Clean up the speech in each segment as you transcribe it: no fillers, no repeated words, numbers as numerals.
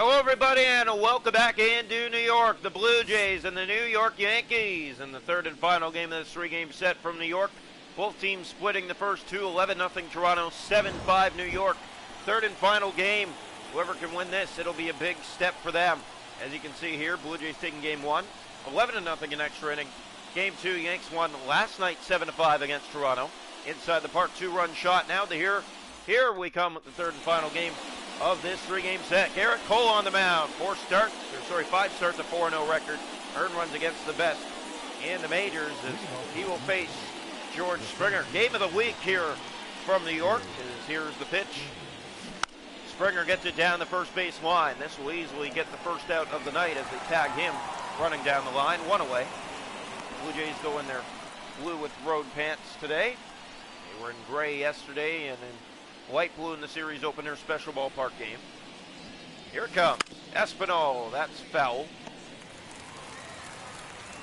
Hello, everybody, and welcome back into New York. The Blue Jays and the New York Yankees in the third and final game of this three-game set from New York. Both teams splitting the first two, 11-0 Toronto, 7-5 New York. Third and final game. Whoever can win this, it'll be a big step for them. As you can see here, Blue Jays taking game one, 11-0 in extra inning. Game two, Yanks won last night 7-5 against Toronto. Inside the park, two-run shot. Now to here we come with the third and final game of this three-game set. Garrett Cole on the mound. 5 starts, a 4-0 record. Earned runs against the best in the majors as he will face George Springer. Game of the week here from New York. Here's the pitch. Springer gets it down the first base line. This will easily get the first out of the night as they tag him running down the line. One away. Blue Jays go in their blue with road pants today. They were in gray yesterday and in light blue in the series opener special ballpark game. Here it comes. Espinal. That's foul.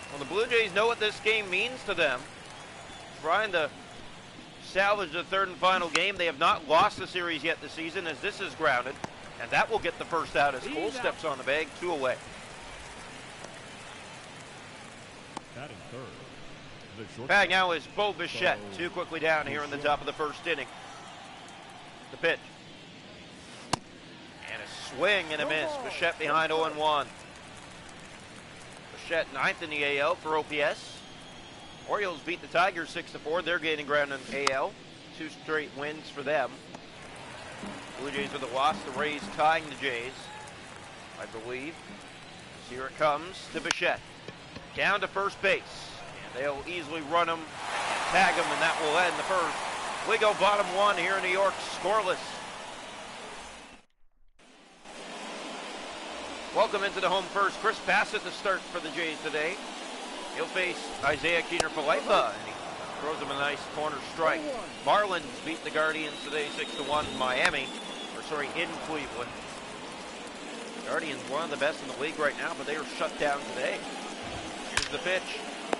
Well, the Blue Jays know what this game means to them. Trying to salvage the third and final game. They have not lost the series yet this season as this is grounded. And that will get the first out as Cole steps on the bag. 2 away. Bag now is Bo Bichette. 2 quickly down here in the top of the first inning. The pitch. And a swing and a miss. Bichette behind 0-1. Bichette 9th in the AL for OPS. Orioles beat the Tigers 6-4. They're gaining ground in AL. 2 straight wins for them. Blue Jays with a loss. The Rays tying the Jays, I believe. So here it comes to Bichette. Down to first base. And they'll easily run him and tag him, and that will end the first. We go bottom one here in New York, scoreless. Welcome into the home first. Chris Bassett to start for the Jays today. He'll face Isaiah Keener-Palaima, and he throws him a nice corner strike. Marlins beat the Guardians today 6-1 in Cleveland. Guardians one of the best in the league right now, but they are shut down today. Here's the pitch.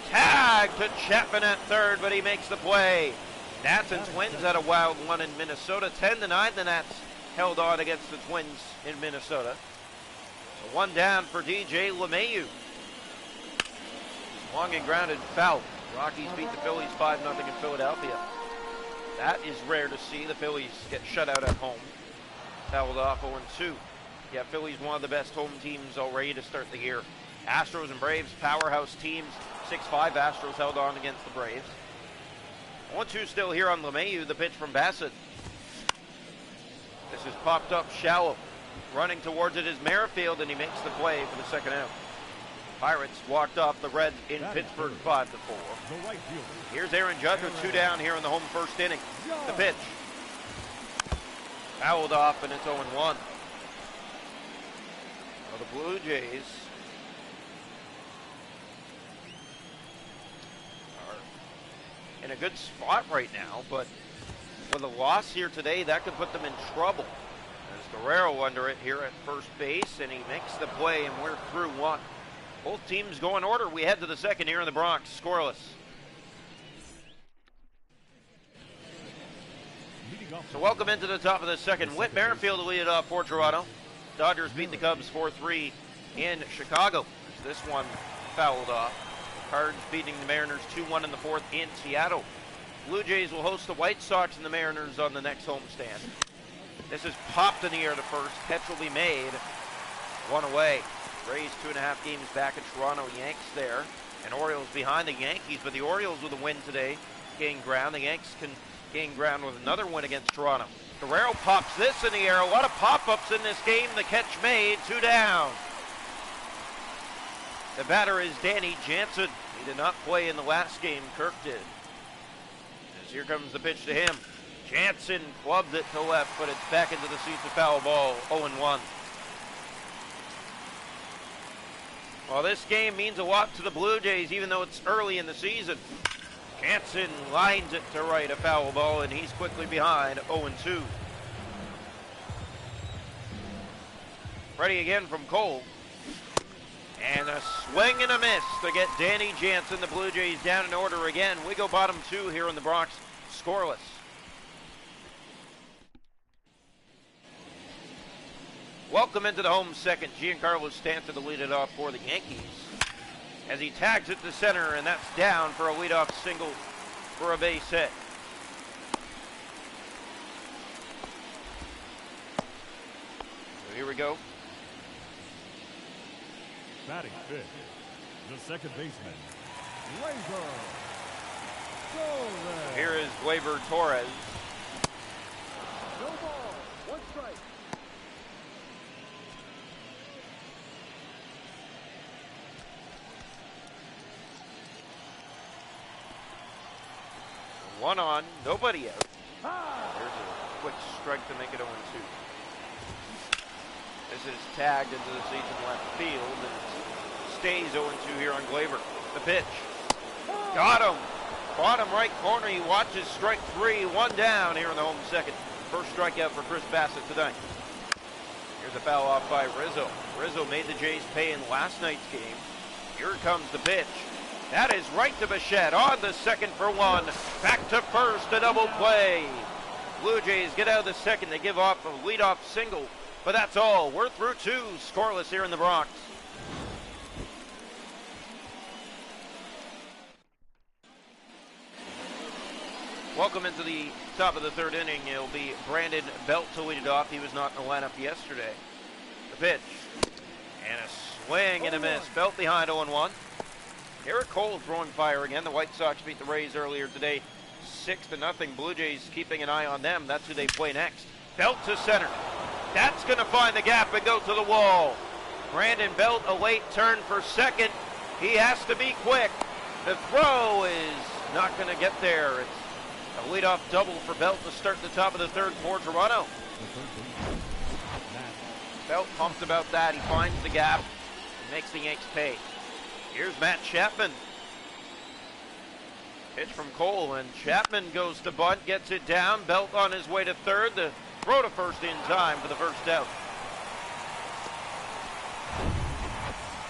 Tag to Chapman at third, but he makes the play. Nats and Twins had a wild one in Minnesota. 10-9, the Nats held on against the Twins in Minnesota. So one down for DJ LeMahieu. Long and grounded foul. Rockies beat the Phillies 5-0 in Philadelphia. That is rare to see. The Phillies get shut out at home. Fouled off 0-2. Yeah, Phillies one of the best home teams already to start the year. Astros and Braves, powerhouse teams. 6-5 Astros held on against the Braves. 1-2 still here on LeMahieu, the pitch from Bassett. This is popped up shallow. Running towards it is Merrifield, and he makes the play for the second out. Pirates walked off the Reds in Pittsburgh 5-4. Here's Aaron Judge with 2 down here in the home first inning. The pitch. Fouled off, and it's 0-1. Well, the Blue Jays in a good spot right now, but with a loss here today, that could put them in trouble. There's Guerrero under it here at first base, and he makes the play, and we're through 1. Both teams go in order. We head to the second here in the Bronx, scoreless. So welcome into the top of the second. Whit Merrifield to lead it off for Toronto. Dodgers beat the Cubs 4-3 in Chicago. This one fouled off. Cards beating the Mariners 2-1 in the fourth in Seattle. Blue Jays will host the White Sox and the Mariners on the next homestand. This is popped in the air to first. Catch will be made. 1 away. Rays 2.5 games back at Toronto. Yanks there. And Orioles behind the Yankees, but the Orioles with a win today gain ground. The Yanks can gain ground with another win against Toronto. Guerrero pops this in the air. A lot of pop-ups in this game. The catch made. 2 down. The batter is Danny Jansen. He did not play in the last game. Kirk did. As here comes the pitch to him. Jansen clubbed it to left, but it's back into the seats of foul ball. 0-1. Well, this game means a lot to the Blue Jays, even though it's early in the season. Jansen lines it to right, a foul ball, and he's quickly behind. 0-2. Ready again from Cole. And a swing and a miss to get Danny Jansen. The Blue Jays down in order again. We go bottom 2 here in the Bronx, scoreless. Welcome into the home second. Giancarlo Stanton to lead it off for the Yankees as he tags it to center, and that's down for a leadoff single for a base hit. So here we go. Batting fifth, the second baseman, Gleyber Torres. Here is Gleyber Torres. No ball, one strike. One on, nobody out. There's a quick strike to make it 0-2. This is tagged into the season left field, and it stays 0-2 here on Gleyber. The pitch. Got him. Bottom right corner. He watches strike three. One down here in the home second. First strikeout for Chris Bassitt tonight. Here's a foul off by Rizzo. Rizzo made the Jays pay in last night's game. Here comes the pitch. That is right to Bichette on the second for one. Back to first, a double play. Blue Jays get out of the second. They give off a leadoff single, but that's all. We're through two, scoreless here in the Bronx. Welcome into the top of the third inning. It'll be Brandon Belt to lead it off. He was not in the lineup yesterday. The pitch. And a swing and a miss. Belt behind 0-1. Garrett Cole throwing fire again. The White Sox beat the Rays earlier today 6-0. Blue Jays keeping an eye on them. That's who they play next. Belt to center. That's going to find the gap and go to the wall. Brandon Belt, a late turn for second. He has to be quick. The throw is not going to get there. It's a leadoff double for Belt to start the top of the third for Toronto. Belt pumped about that. He finds the gap and makes the Yanks pay. Here's Matt Chapman. Pitch from Cole, and Chapman goes to bunt, gets it down. Belt on his way to third. The throw to first in time for the first out.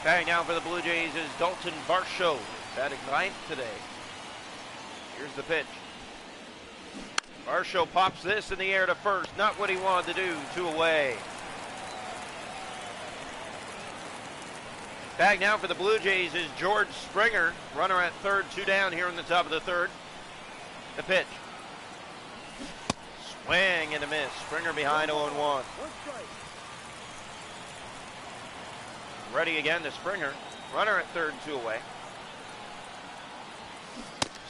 Batting down for the Blue Jays is Dalton Varsho, batting ninth today. Here's the pitch. Varsho pops this in the air to first. Not what he wanted to do. 2 away. Back now for the Blue Jays is George Springer. Runner at third, 2 down here in the top of the third. The pitch. Swing and a miss. Springer behind 0-1. Ready again to Springer. Runner at third, 2 away.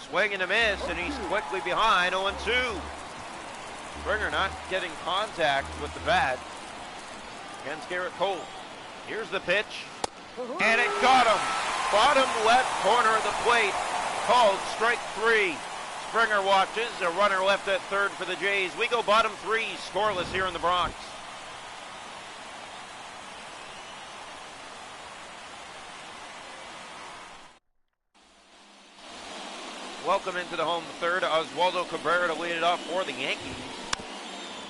Swing and a miss, and he's quickly behind 0-2. Springer not getting contact with the bat against Garrett Cole. Here's the pitch. And it got him. Bottom left corner of the plate. Called strike 3. Springer watches. A runner left at third for the Jays. We go bottom 3, scoreless here in the Bronx. Welcome into the home third. Oswaldo Cabrera to lead it off for the Yankees.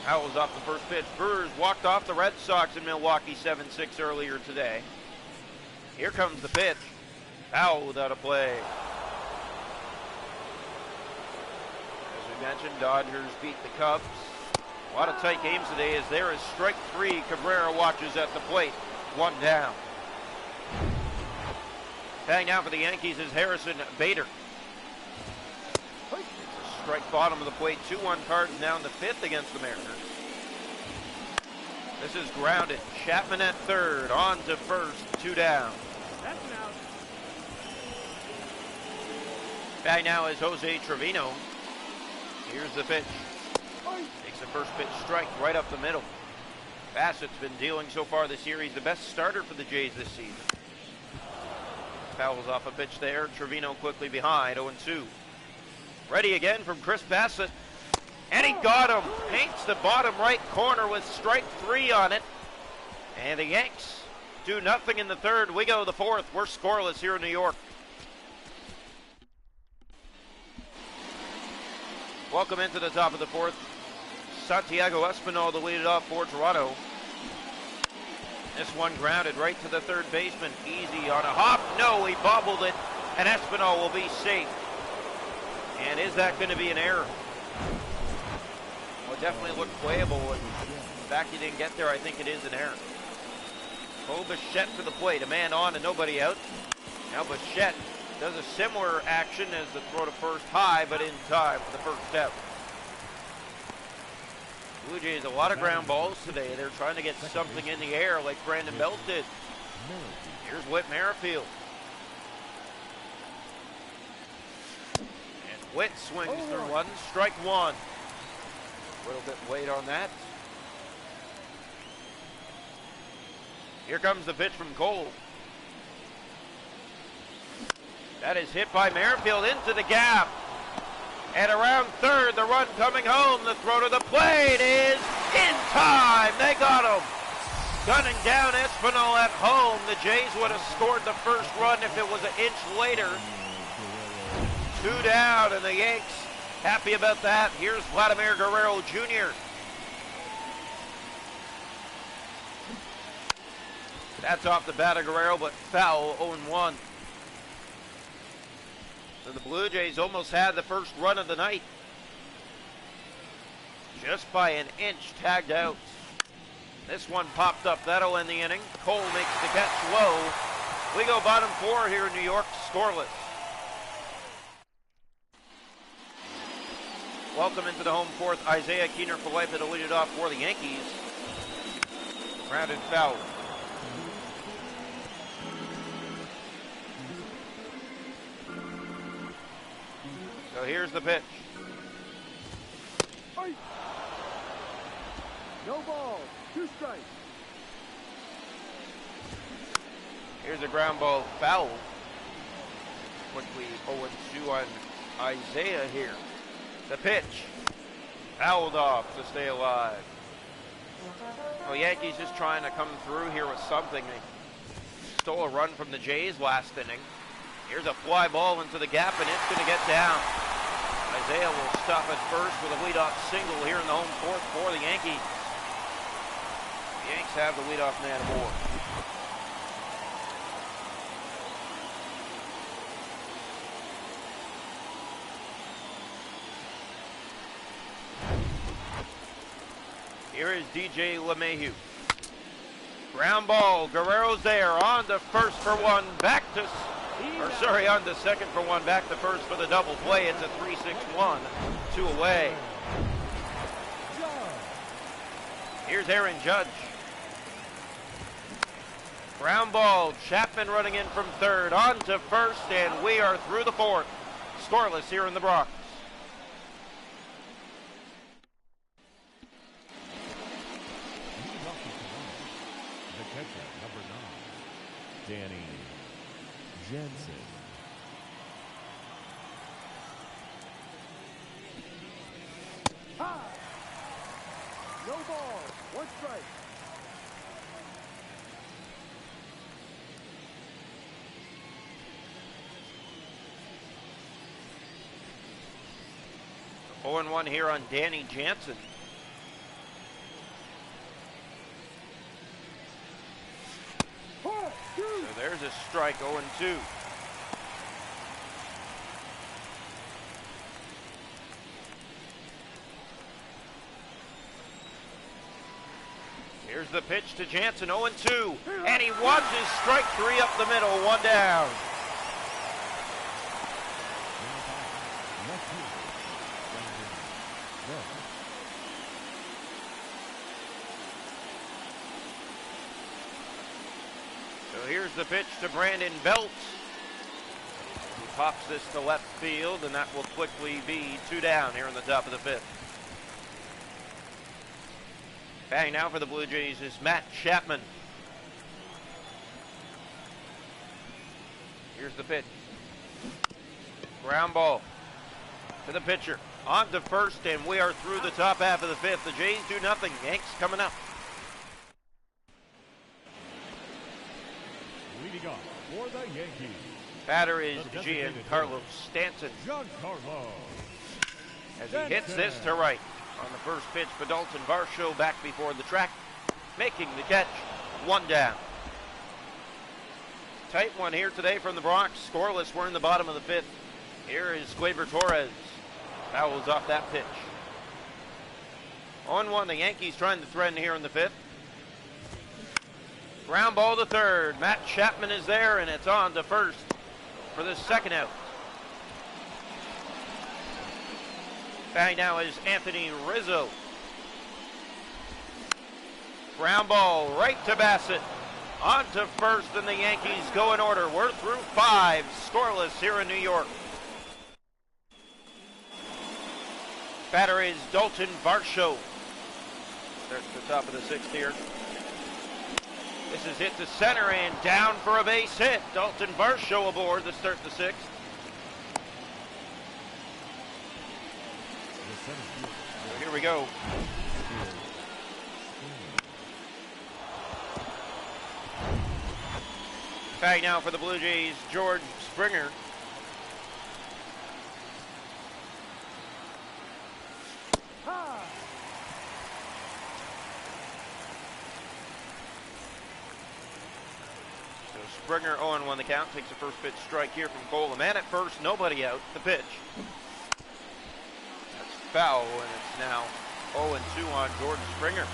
Howell's off the first pitch. Brewers walked off the Red Sox in Milwaukee 7-6 earlier today. Here comes the pitch. Howell without a play. As we mentioned, Dodgers beat the Cubs. A lot of tight games today as there is strike 3. Cabrera watches at the plate. 1 down. Batting down for the Yankees is Harrison Bader. Strike bottom of the plate. 2-1 Cardinals down the 5th against the Mariners. This is grounded. Chapman at third. On to first. 2 down. That's an out. Back now is Jose Trevino. Here's the pitch. Takes the first pitch strike right up the middle. Bassett's been dealing so far this year. He's the best starter for the Jays this season. Fouls off a pitch there. Trevino quickly behind. 0-2. Ready again from Chris Bassitt. And he got him. Paints the bottom right corner with strike 3 on it. And the Yanks do nothing in the third. We go to the fourth. We're scoreless here in New York. Welcome into the top of the fourth. Santiago Espinal to lead it off for Toronto. This one grounded right to the third baseman. Easy on a hop. No, he bobbled it. And Espinal will be safe. And is that going to be an error? Well, it definitely looked playable. And the fact he didn't get there, I think it is an error. Bichette to the plate, a man on and nobody out. Now Bichette does a similar action as the throw to first high, but in time for the first out. Blue Jays, a lot of ground balls today. They're trying to get something in the air like Brandon Belt did. Here's Whit Merrifield. And Whit swings through one, strike one. A little bit late on that. Here comes the pitch from Cole. That is hit by Merrifield into the gap. And around third, the run coming home. The throw to the plate is in time. They got him. Gunning down Espinal at home. The Jays would have scored the first run if it was an inch later. 2 down, and the Yanks happy about that. Here's Vladimir Guerrero Jr. That's off the bat of Guerrero, but foul, 0-1. So the Blue Jays almost had the first run of the night. Just by an inch, tagged out. This one popped up. That'll end the inning. Cole makes the catch low. We go bottom 4 here in New York, scoreless. Welcome into the home fourth. Isaiah Keener for life that'll lead it off for the Yankees. Grounded foul. So here's the pitch. No ball. 2 strikes. Here's a ground ball foul. Quickly 0-2 on Isaiah here. The pitch. Fouled off to stay alive. Well, Yankees just trying to come through here with something. They stole a run from the Jays last inning. Here's a fly ball into the gap, and it's going to get down. Isaiah will stop at first with a leadoff single here in the home fourth for the Yankees. The Yanks have the leadoff man aboard. Here is DJ LeMahieu. Ground ball. Guerrero's there. On to first for one. Back to... on to second for one, back to first for the double play. It's a 3-6-1, 2 away. Here's Aaron Judge. Ground ball, Chapman running in from third, on to first, and we are through the fourth. Scoreless here in the Bronx. The catcher, number 9, Danny Jensen. High. No ball. 1 strike. So 0-1 here on Danny Jansen. So there's a strike, 0-2. Here's the pitch to Jansen, 0-2. And he watches strike 3 up the middle, 1 down. So here's the pitch to Brandon Belt. He pops this to left field, and that will quickly be 2 down here in the top of the 5th. Batting now for the Blue Jays is Matt Chapman. Here's the pitch. Ground ball to the pitcher. On to first, and we are through the top half of the 5th. The Jays do nothing. Yanks coming up. Leading off for the Yankees. Batter is Giancarlo Stanton. Giancarlo. As he hits this to right. On the first pitch, Dalton Varsho back before the track, making the catch, 1 down. Tight one here today from the Bronx. Scoreless, we're in the bottom of the 5th. Here is Gleyber Torres. Fouls off that pitch. 0-1, the Yankees trying to threaten here in the 5th. Ground ball to third. Matt Chapman is there, and it's on to first for the second out. Batting now is Anthony Rizzo. Ground ball right to Bassett. On to first, and the Yankees go in order. We're through 5, scoreless here in New York. Batter is Dalton Varsho. Starts at the top of the 6th here. This is hit to center and down for a base hit. Dalton Varsho aboard to start the 6th. So here we go. Back now for the Blue Jays, George Springer. So Springer 0-1 the count, takes the first pitch strike here from Cole. A man at first, nobody out. The pitch. That's foul, and it's now 0-2 on George Springer.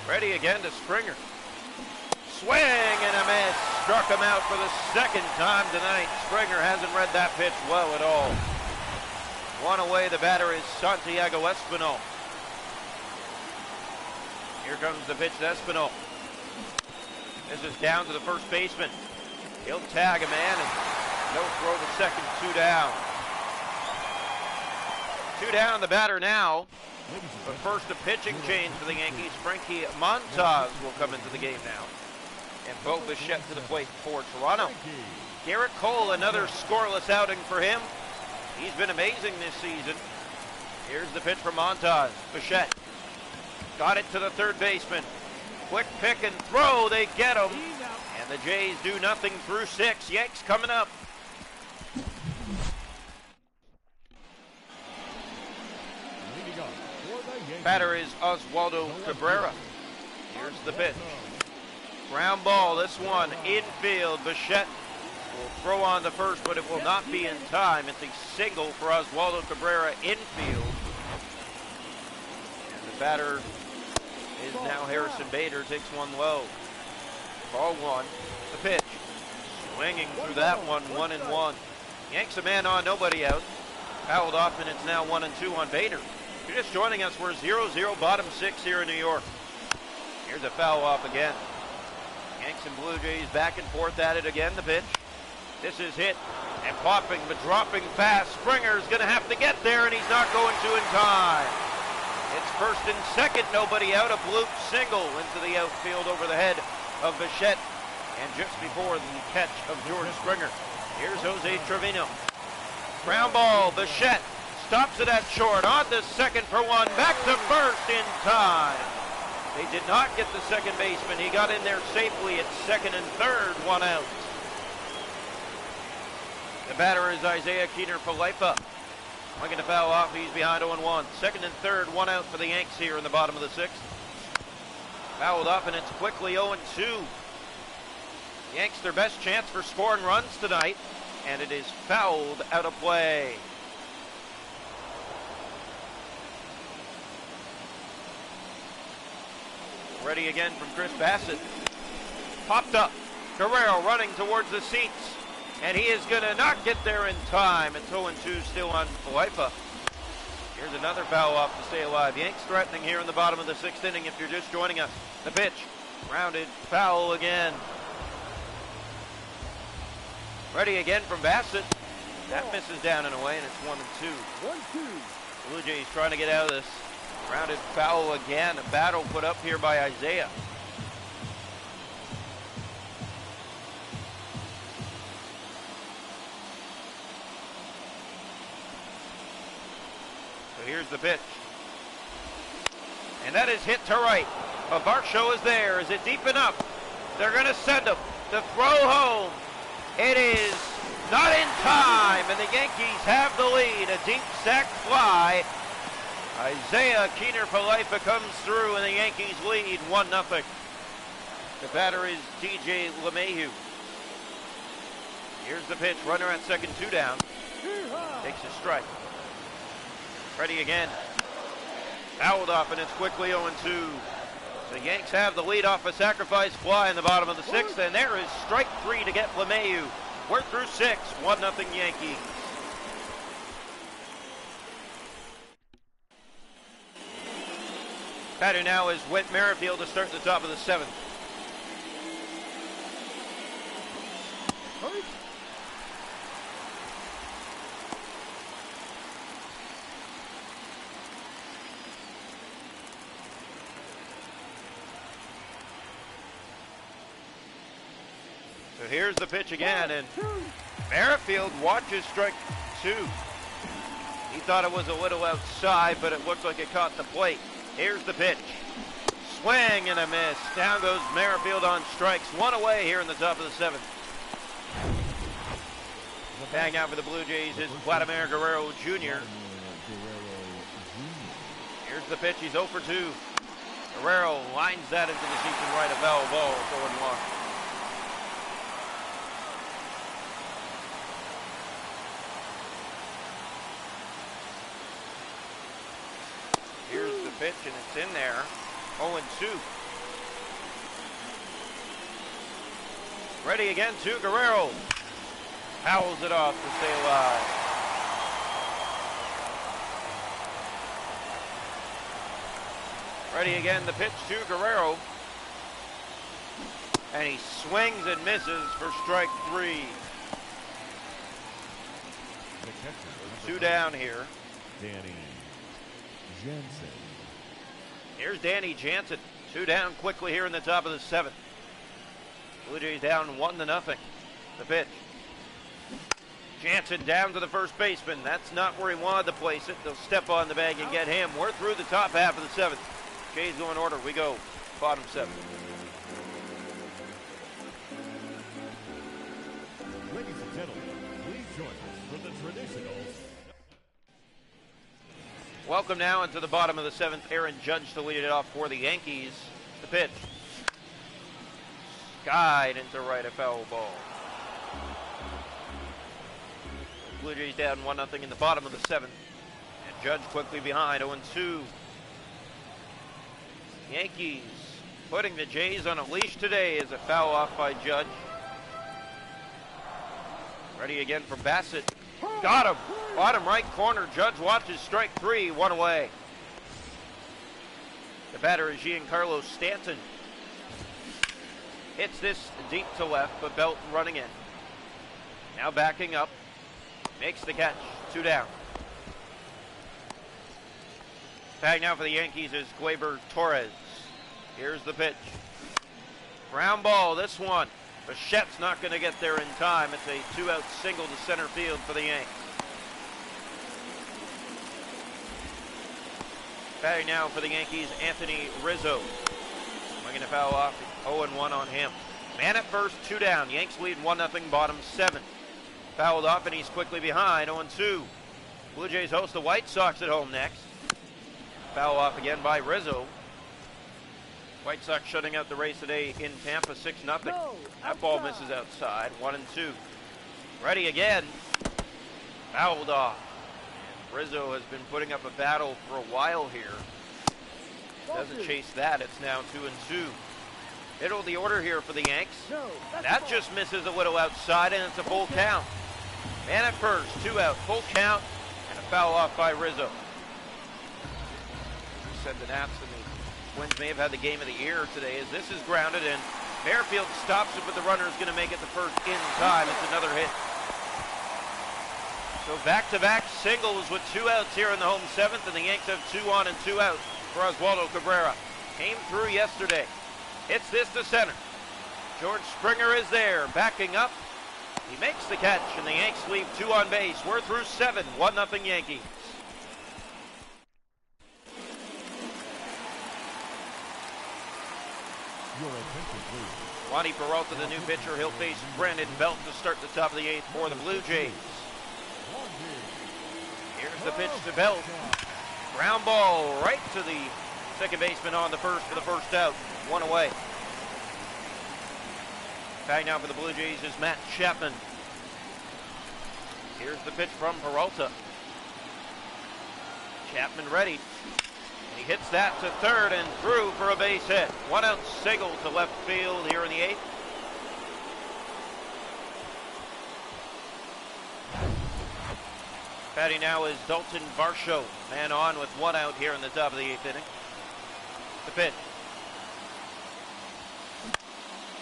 Ready again to Springer. Swing and a miss. Struck him out for the second time tonight. Springer hasn't read that pitch well at all. One away, the batter is Santiago Espinal. Here comes the pitch to Espinal. This is down to the first baseman. He'll tag a man and no throw the second, 2 down. 2 down, the batter now. But first a pitching change for the Yankees. Frankie Montas will come into the game now. And Bo Bichette to the plate for Toronto. Garrett Cole, another scoreless outing for him. He's been amazing this season. Here's the pitch from Montas. Bichette got it to the third baseman. Quick pick and throw, they get him. And the Jays do nothing through 6. Yanks coming up. Batter is Oswaldo Cabrera. Here's the pitch. Ground ball, this one infield. Bichette will throw on the first, but it will not be in time. It's a single for Oswaldo Cabrera infield. And the batter is now Harrison Bader, takes one low. Ball 1, the pitch. Swinging through that one, 1-1. Yanks a man on, nobody out. Fouled off, and it's now 1-2 on Bader. If you're just joining us, we're 0-0, bottom 6 here in New York. Here's a foul off again. Yanks and Blue Jays back and forth at it again, the pitch. This is hit and popping, but dropping fast. Springer's going to have to get there, and he's not going to in time. It's first and second, nobody out. A bloop single into the outfield over the head of Bichette. And just before the catch of George Springer, here's Jose Trevino. Ground ball, Bichette stops it at short. On to second for one, back to first in time. They did not get the second baseman. He got in there safely at second and third, 1 out. The batter is Isaiah Keener-Palifa. Looking to foul off, he's behind 0-1. Second and third, 1 out for the Yanks here in the bottom of the 6th. Fouled up, and it's quickly 0-2. Yanks their best chance for scoring runs tonight, and it is fouled out of play. Ready again from Chris Bassett. Popped up. Guerrero running towards the seats. And he is going to not get there in time. It's 0-2 still on Palifa. Here's another foul off to stay alive. Yanks threatening here in the bottom of the 6th inning if you're just joining us. The pitch. Rounded. Foul again. Ready again from Bassett. That misses down and away, and it's 1-2. 1-2. Blue Jays trying to get out of this. Rounded foul again. A battle put up here by Isaiah. So here's the pitch. And that is hit to right. But Varsho is there. Is it deep enough? They're going to send him. The throw home. It is not in time. And the Yankees have the lead. A deep sac fly. Isaiah Keener-Palifa comes through, and the Yankees lead 1-0. The batter is DJ LeMahieu. Here's the pitch. Runner at second, 2 down. Takes a strike. Ready again. Fouled off, and it's quickly 0-2. The Yanks have the lead off a sacrifice fly in the bottom of the sixth, and there is strike three to get LeMahieu. We're through six, 1-0 Yankees. Batter now is Whit Merrifield to start the top of the seventh. So here's the pitch again, and Merrifield watches strike two. He thought it was a little outside, but it looked like it caught the plate. Here's the pitch. Swing and a miss. Down goes Merrifield on strikes. One away here in the top of the seventh. Batting out for the Blue Jays is Vladimir Guerrero Jr. Here's the pitch. He's 0 for 2. Guerrero lines that into the seats and right, a foul ball. It's 0-1. Here's the pitch, and it's in there. 0-2. Ready again to Guerrero. Fouls it off to stay alive. Ready again, the pitch to Guerrero. And he swings and misses for strike three. Two down here. Danny Jansen. Here's Danny Jansen. Two down quickly here in the top of the seventh. Blue Jays down 1-0. The pitch. Jansen down to the first baseman. That's not where he wanted to place it. They'll step on the bag and get him. We're through the top half of the seventh. Jays go in order. We go bottom seven. Ladies and gentlemen, please join us for the traditional. Welcome now into the bottom of the seventh. Aaron Judge to lead it off for the Yankees. The pitch. Skied into right, a foul ball. Blue Jays down 1-0 in the bottom of the seventh. And Judge quickly behind, 0-2. Yankees putting the Jays on a leash today as a foul off by Judge. Ready again for Bassett. Got him. Bottom right corner. Judge watches strike three. One away. The batter is Giancarlo Stanton. Hits this deep to left, but Belton running in. Now backing up. Makes the catch. Two down. Tag now for the Yankees is Gleyber Torres. Here's the pitch. Ground ball, this one. Bichette's not going to get there in time. It's a two-out single to center field for the Yanks. Batting now for the Yankees, Anthony Rizzo. Swinging a foul off, 0-1 on him. Man at first, two down. Yanks lead 1-0, bottom seven. Fouled off, and he's quickly behind, 0-2. Blue Jays host the White Sox at home next. Foul off again by Rizzo. White Sox shutting out the Rays today in Tampa, 6-0. That ball misses outside, 1-2. Ready again. Fouled off. And Rizzo has been putting up a battle for a while here. Doesn't chase that, it's now 2-2. Middle of the order here for the Yanks. That just misses a little outside, and it's a full count. Man at first, two out, full count, and a foul off by Rizzo. Said the Nats and the Twins may have had the game of the year today, as this is grounded, and Merrifield stops it, but the runner is going to make it the first in time. It's another hit. So back-to-back singles with two outs here in the home seventh, and the Yanks have 2 on and 2 out for Oswaldo Cabrera. Came through yesterday. Hits this to center. George Springer is there, backing up. He makes the catch, and the Yanks leave 2 on base. We're through 7, 1-0 Yankees. Your attention, please. Wandy Peralta, the new pitcher. He'll face Brandon Belt to start the top of the 8th for the Blue Jays. Here's the pitch to Belt. Ground ball right to the second baseman on the first for the first out. 1 away. Back now for the Blue Jays is Matt Chapman. Here's the pitch from Peralta. Chapman ready. And He hits that to third and through for a base hit. 1 out single to left field here in the 8th. Batting now is Dalton Varsho. Man on with 1 out here in the top of the 8th inning. The pitch.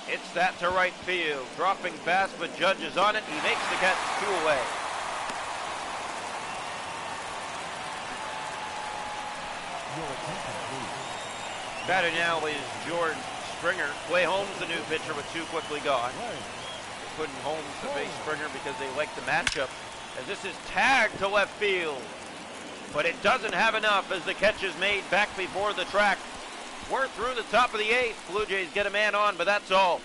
Hits that to right field. Dropping fast, but Judge is on it. He makes the catch, 2 away. Batting now is George Springer. Clay Holmes, the new pitcher, with 2 quickly gone. They're putting Holmes to face Springer because they like the matchup. As this is tagged to left field. But it doesn't have enough as the catch is made back before the track. We're through the top of the 8th. Blue Jays get a man on, but that's all.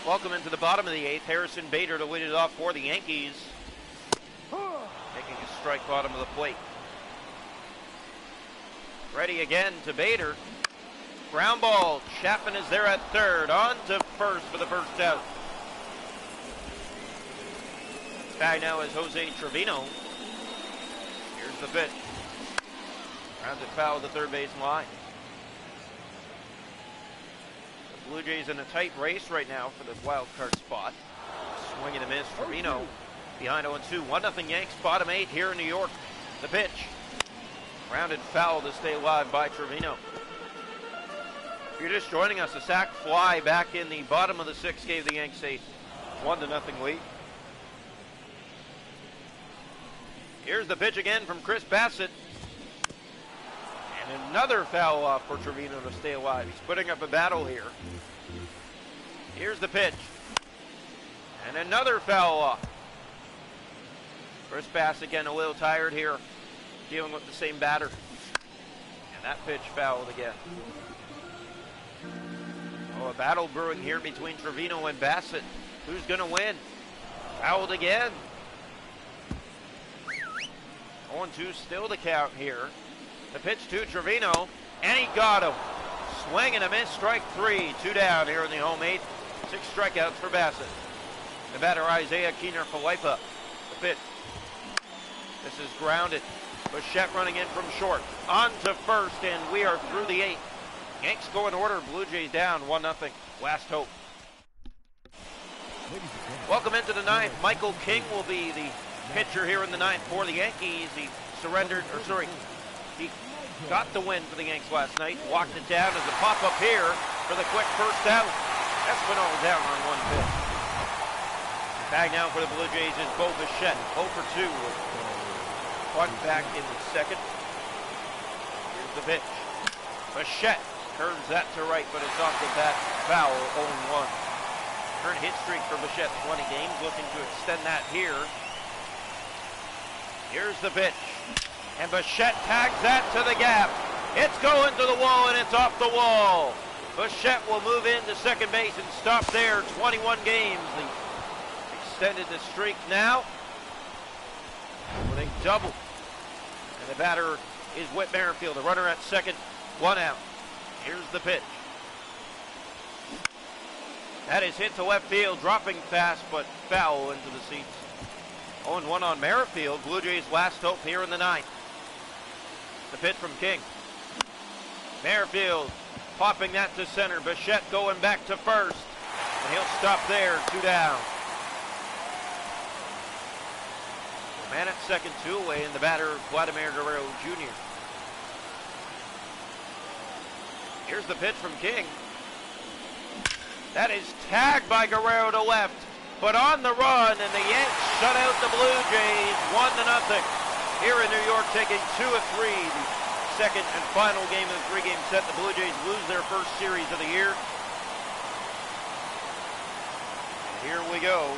Welcome into the bottom of the 8th. Harrison Bader to lead it off for the Yankees. Making a strike bottom of the plate. Ready again to Bader. Ground ball. Chapman is there at third. On to first for the first out. Guy now is Jose Trevino. Here's the pitch. Rounded foul to third base line. The Blue Jays in a tight race right now for the wild card spot. Swing and a miss. Trevino behind 0-2. 1-0 Yanks, bottom 8 here in New York. The pitch. Rounded foul to stay alive by Trevino. If you're just joining us, a sac fly back in the bottom of the 6th gave the Yanks a 1-0 lead. Here's the pitch again from Chris Bassett. And another foul off for Trevino to stay alive. He's putting up a battle here. Here's the pitch. And another foul off. Chris Bassett again a little tired here, dealing with the same batter. And that pitch fouled again. Oh, a battle brewing here between Trevino and Bassett. Who's going to win? Fouled again. 0-2 still the count here. The pitch to Trevino, and he got him. Swing and a miss, strike 3. 2 down here in the home 8th. 6 strikeouts for Bassett. The batter Isaiah Keener-Falefa. The pitch. This is grounded. Bichette running in from short. On to first, and we are through the 8th. Yanks go in order. Blue Jays down 1-0. Last hope. Welcome into the 9th. Michael King will be the pitcher here in the 9th for the Yankees. He he got the win for the Yanks last night. Walked it down as a pop-up here for the quick first out. Espinal down on 1 pitch. Tag now for the Blue Jays is Bo Bichette. 0 for 2 with one back in the 2nd. Here's the pitch. Bichette curves that to right, but it's off the bat. Foul, 0-1. Current hit streak for Bichette, 20 games. Looking to extend that here. Here's the pitch. And Bichette tags that to the gap. It's going to the wall, and it's off the wall. Bichette will move into second base and stop there. 21 games. He extended the streak now with a double. And the batter is Whit Merrifield. The runner at second, 1 out. Here's the pitch. That is hit to left field, dropping fast, but foul into the seats. 0-1 on Merrifield. Blue Jays' last hope here in the 9th. The pitch from King. Merrifield popping that to center. Bichette going back to first. And he'll stop there, 2 down. Man at second, 2 away, and the batter, Vladimir Guerrero Jr. Here's the pitch from King. That is tagged by Guerrero to left, but on the run, and the Yanks shut out the Blue Jays 1-0. Here in New York, taking 2 of 3. The second and final game of the 3-game set. The Blue Jays lose their first series of the year. Here we go.